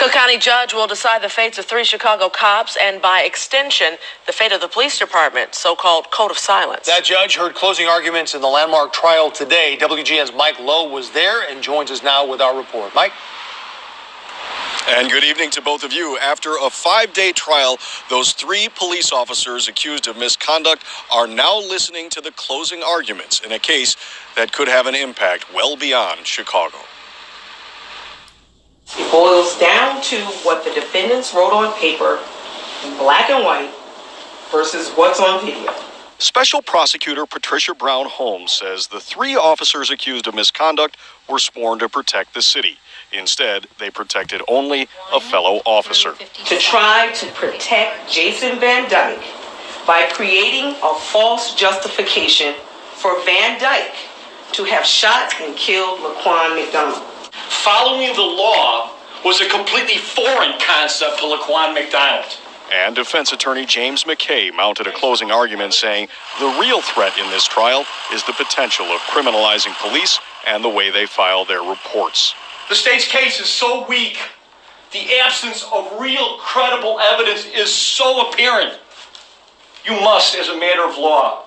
Cook County judge will decide the fates of 3 Chicago cops and, by extension, the fate of the police department, so-called code of silence. That judge heard closing arguments in the landmark trial today. WGN's Mike Lowe was there and joins us now with our report. Mike? And good evening to both of you. After a 5-day trial, those 3 police officers accused of misconduct are now listening to the closing arguments in a case that could have an impact well beyond Chicago. It boils down to what the defendants wrote on paper in black and white versus what's on video. Special Prosecutor Patricia Brown Holmes says the 3 officers accused of misconduct were sworn to protect the city. Instead, they protected only a fellow officer. To try to protect Jason Van Dyke by creating a false justification for Van Dyke to have shot and killed Laquan McDonald. Following the law was a completely foreign concept to Laquan McDonald. And defense attorney James McKay mounted a closing argument saying the real threat in this trial is the potential of criminalizing police and the way they file their reports. The state's case is so weak. The absence of real, credible evidence is so apparent. You must, as a matter of law,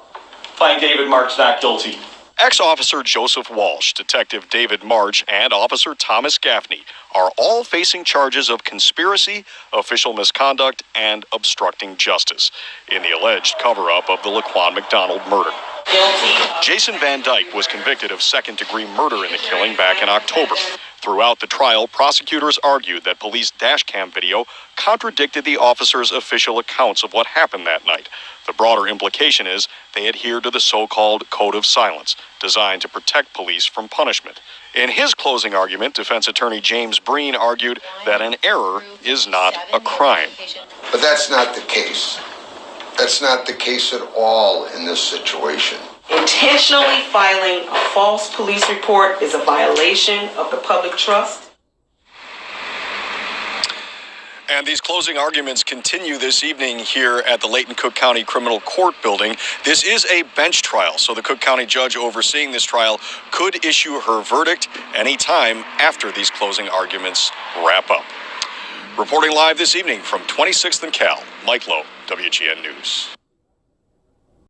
find David March not guilty. Ex-Officer Joseph Walsh, Detective David March, and Officer Thomas Gaffney are all facing charges of conspiracy, official misconduct, and obstructing justice in the alleged cover-up of the Laquan McDonald murder. Guilty. Jason Van Dyke was convicted of second-degree murder in the killing back in October. Throughout the trial, prosecutors argued that police dashcam video contradicted the officers' official accounts of what happened that night. The broader implication is they adhered to the so-called code of silence, designed to protect police from punishment. In his closing argument, defense attorney James Breen argued that an error is not a crime. But that's not the case. That's not the case at all in this situation. Intentionally filing a false police report is a violation of the public trust. And these closing arguments continue this evening here at the Layton Cook County Criminal Court building. This is a bench trial, so the Cook County judge overseeing this trial could issue her verdict anytime after these closing arguments wrap up. Reporting live this evening from 26th and Cal, Mike Lowe, WGN News.